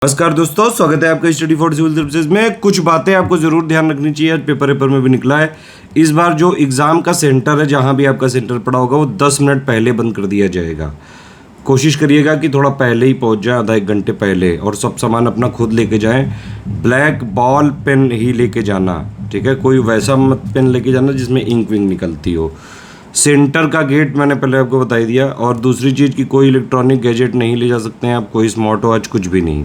नमस्कार दोस्तों, स्वागत है आपका स्टडी फॉर सिविल सर्विसेज में। कुछ बातें आपको ज़रूर ध्यान रखनी चाहिए। आज पेपर में भी निकला है। इस बार जो एग्ज़ाम का सेंटर है, जहां भी आपका सेंटर पड़ा होगा, वो 10 मिनट पहले बंद कर दिया जाएगा। कोशिश करिएगा कि थोड़ा पहले ही पहुंच जाए, आधा एक घंटे पहले, और सब सामान अपना खुद लेके जाएं। ब्लैक बॉल पेन ही लेके जाना, ठीक है। कोई वैसा मत पेन लेके जाना जिसमें इंक विंक निकलती हो। सेंटर का गेट मैंने पहले आपको बता ही दिया। और दूसरी चीज़ कि कोई इलेक्ट्रॉनिक गैजेट नहीं ले जा सकते हैं आप, कोई स्मार्ट वॉच, कुछ भी नहीं,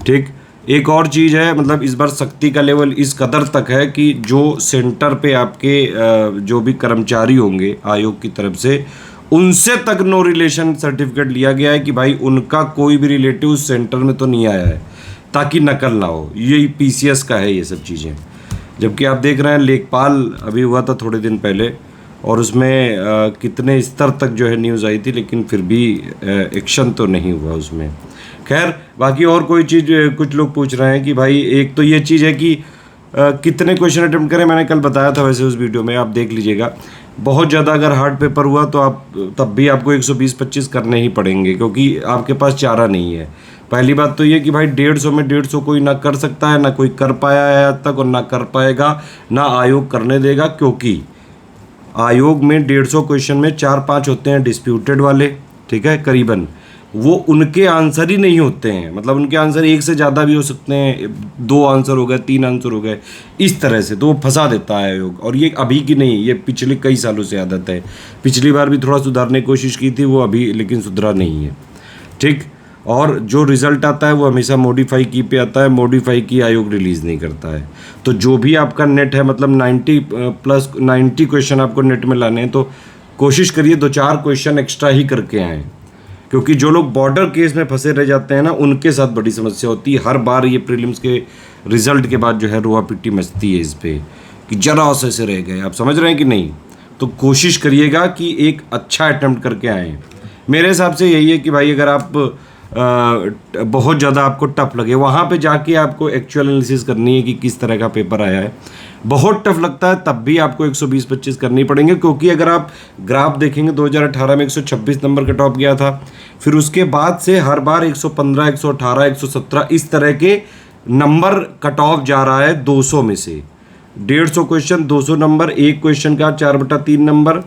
ठीक। एक और चीज़ है, मतलब इस बार सख्ती का लेवल इस कदर तक है कि जो सेंटर पे आपके जो भी कर्मचारी होंगे आयोग की तरफ से, उनसे तक नो रिलेशन सर्टिफिकेट लिया गया है कि भाई उनका कोई भी रिलेटिव उस सेंटर में तो नहीं आया है, ताकि नकल ना हो। ये पीसीएस का है ये सब चीज़ें। जबकि आप देख रहे हैं लेखपाल अभी हुआ था थोड़े दिन पहले, और उसमें कितने स्तर तक जो है न्यूज़ आई थी, लेकिन फिर भी एक्शन तो नहीं हुआ उसमें। खैर, बाकी और कोई चीज़ कुछ लोग पूछ रहे हैं कि भाई, एक तो ये चीज़ है कि कितने क्वेश्चन अटेम्प्ट करें। मैंने कल बताया था वैसे उस वीडियो में, आप देख लीजिएगा। बहुत ज़्यादा अगर हार्ड पेपर हुआ तो आप तब भी आपको 120-25 करने ही पड़ेंगे, क्योंकि आपके पास चारा नहीं है। पहली बात तो ये कि भाई 150 में 150 कोई ना कर सकता है, ना कोई कर पाया है आज तक, और ना कर पाएगा, ना आयोग करने देगा। क्योंकि आयोग में 150 क्वेश्चन में 4-5 होते हैं डिस्प्यूटेड वाले, ठीक है, करीबन। वो उनके आंसर ही नहीं होते हैं, मतलब उनके आंसर एक से ज़्यादा भी हो सकते हैं, 2 आंसर हो गए, 3 आंसर हो गए, इस तरह से। तो वो फंसा देता है आयोग। और ये अभी की नहीं, ये पिछले कई सालों से आदत है। पिछली बार भी थोड़ा सुधारने की कोशिश की थी वो, अभी लेकिन सुधरा नहीं है, ठीक। और जो रिज़ल्ट आता है वो हमेशा मॉडिफाई की पे आता है, मॉडिफाई की आयोग रिलीज़ नहीं करता है। तो जो भी आपका नेट है, मतलब 90 क्वेश्चन आपको नेट में लाने हैं, तो कोशिश करिए 2-4 क्वेश्चन एक्स्ट्रा ही करके आएँ। क्योंकि जो लोग बॉर्डर केस में फंसे रह जाते हैं ना, उनके साथ बड़ी समस्या होती है। हर बार ये प्रीलिम्स के रिज़ल्ट के बाद जो है रोआ पिट्टी मचती है इस पे कि जरा से रह गए। आप समझ रहे हैं कि नहीं? तो कोशिश करिएगा कि एक अच्छा अटेम्प्ट करके आएँ। मेरे हिसाब से यही है कि भाई, अगर आप बहुत ज़्यादा आपको टफ लगे, वहाँ पे जाके आपको एक्चुअल एनालिसिस करनी है कि किस तरह का पेपर आया है। बहुत टफ लगता है तब भी आपको 120-25 करनी पड़ेंगे। क्योंकि अगर आप ग्राफ देखेंगे, 2018 में 126 नंबर कट ऑफ गया था। फिर उसके बाद से हर बार 115, 118, 117 इस तरह के नंबर कट ऑफ जा रहा है 200 में से। 150 क्वेश्चन 200 नंबर, एक क्वेश्चन का 4/3 नंबर।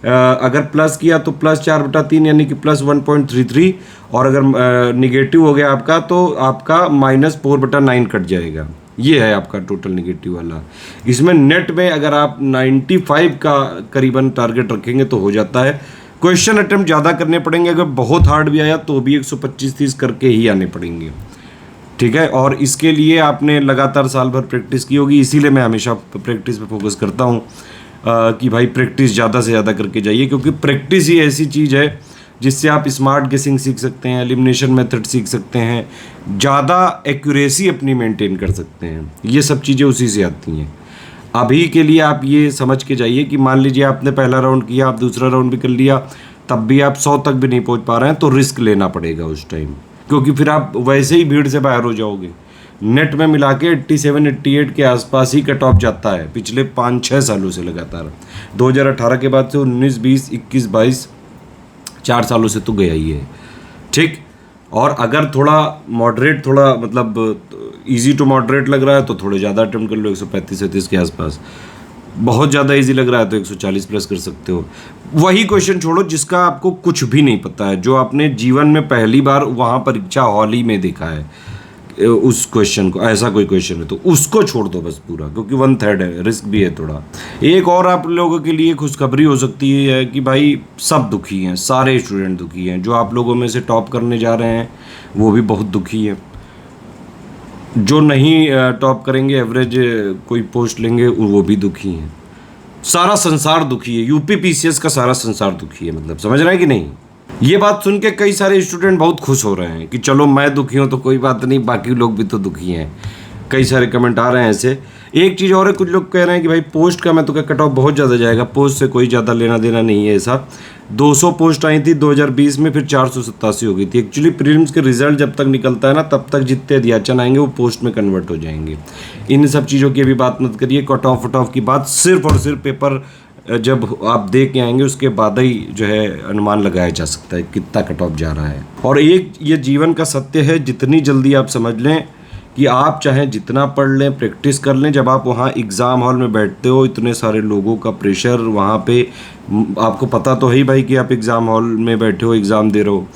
अगर प्लस किया तो प्लस 4/3 यानी कि प्लस 1.33, और अगर निगेटिव हो गया आपका तो आपका -4/9 कट जाएगा। ये है आपका टोटल निगेटिव वाला। इसमें नेट में अगर आप 95 का करीबन टारगेट रखेंगे तो हो जाता है। क्वेश्चन अटेम्प्ट ज़्यादा करने पड़ेंगे। अगर बहुत हार्ड भी आया तो भी 125-30 करके ही आने पड़ेंगे, ठीक है। और इसके लिए आपने लगातार साल भर प्रैक्टिस की होगी। इसीलिए मैं हमेशा प्रैक्टिस पे फोकस करता हूँ कि भाई प्रैक्टिस ज़्यादा से ज़्यादा करके जाइए। क्योंकि प्रैक्टिस ही ऐसी चीज़ है जिससे आप स्मार्ट गेसिंग सीख सकते हैं, एलिमिनेशन मेथड सीख सकते हैं, ज़्यादा एक्यूरेसी अपनी मेंटेन कर सकते हैं। ये सब चीज़ें उसी से आती हैं। अभी के लिए आप ये समझ के जाइए कि मान लीजिए आपने पहला राउंड किया, आप दूसरा राउंड भी कर लिया, तब भी आप 100 तक भी नहीं पहुंच पा रहे हैं, तो रिस्क लेना पड़ेगा उस टाइम। क्योंकि फिर आप वैसे ही भीड़ से बाहर हो जाओगे। नेट में मिला के 87-88 के आसपास ही कट ऑफ जाता है पिछले 5-6 सालों से लगातार। 2018 के बाद से 19, 20, 21, 22 4 सालों से तो गया ही है, ठीक। और अगर थोड़ा मॉडरेट, थोड़ा मतलब इजी टू मॉडरेट लग रहा है तो थोड़े ज़्यादा अटेम्प्ट कर लो, 135-37 के आसपास। बहुत ज़्यादा इजी लग रहा है तो 140 प्लस कर सकते हो। वही क्वेश्चन छोड़ो जिसका आपको कुछ भी नहीं पता है, जो आपने जीवन में पहली बार वहाँ परीक्षा हॉल ही में देखा है। उस क्वेश्चन को, ऐसा कोई क्वेश्चन है तो उसको छोड़ दो बस पूरा, क्योंकि 1/3 है, रिस्क भी है थोड़ा। एक और आप लोगों के लिए खुशखबरी हो सकती है कि भाई सब दुखी हैं, सारे स्टूडेंट दुखी हैं। जो आप लोगों में से टॉप करने जा रहे हैं वो भी बहुत दुखी हैं। जो नहीं टॉप करेंगे, एवरेज कोई पोस्ट लेंगे, वो भी दुखी हैं। सारा संसार दुखी है। यूपी पीसीएस का सारा संसार दुखी है, मतलब समझ रहे हैं कि नहीं? ये बात सुन के कई सारे स्टूडेंट बहुत खुश हो रहे हैं कि चलो मैं दुखी हूँ तो कोई बात नहीं, बाकी लोग भी तो दुखी हैं। कई सारे कमेंट आ रहे हैं ऐसे। एक चीज़ और है, कुछ लोग कह रहे हैं कि भाई पोस्ट का मैं तो क्या कट ऑफ बहुत ज़्यादा जाएगा। पोस्ट से कोई ज़्यादा लेना देना नहीं है ऐसा। 200 पोस्ट आई थी 2020 में, फिर 487 हो गई थी। एक्चुअली प्रीलिम्स के रिजल्ट जब तक निकलता है ना, तब तक जितने अध्याचन आएंगे वो पोस्ट में कन्वर्ट हो जाएंगे। इन सब चीज़ों की भी बात मत करिए। कट ऑफ की बात सिर्फ और सिर्फ पेपर जब आप दे के आएंगे उसके बाद ही जो है अनुमान लगाया जा सकता है कितना कट ऑफ जा रहा है। और एक ये जीवन का सत्य है, जितनी जल्दी आप समझ लें कि आप चाहे जितना पढ़ लें, प्रैक्टिस कर लें, जब आप वहाँ एग्ज़ाम हॉल में बैठते हो, इतने सारे लोगों का प्रेशर वहाँ पे, आपको पता तो है ही भाई कि आप एग्ज़ाम हॉल में बैठे हो, एग्ज़ाम दे रहे हो,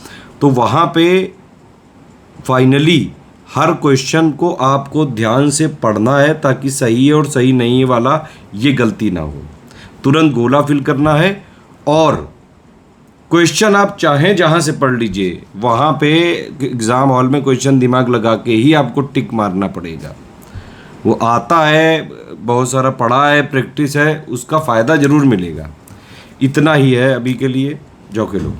तो वहाँ पे फाइनली हर क्वेश्चन को आपको ध्यान से पढ़ना है ताकि सही है और सही नहीं है वाला ये गलती ना हो। तुरंत गोला फिल करना है और क्वेश्चन आप चाहें जहाँ से पढ़ लीजिए, वहाँ पे एग्ज़ाम हॉल में क्वेश्चन दिमाग लगा के ही आपको टिक मारना पड़ेगा। वो आता है, बहुत सारा पढ़ा है, प्रैक्टिस है, उसका फ़ायदा ज़रूर मिलेगा। इतना ही है अभी के लिए। जो के लो।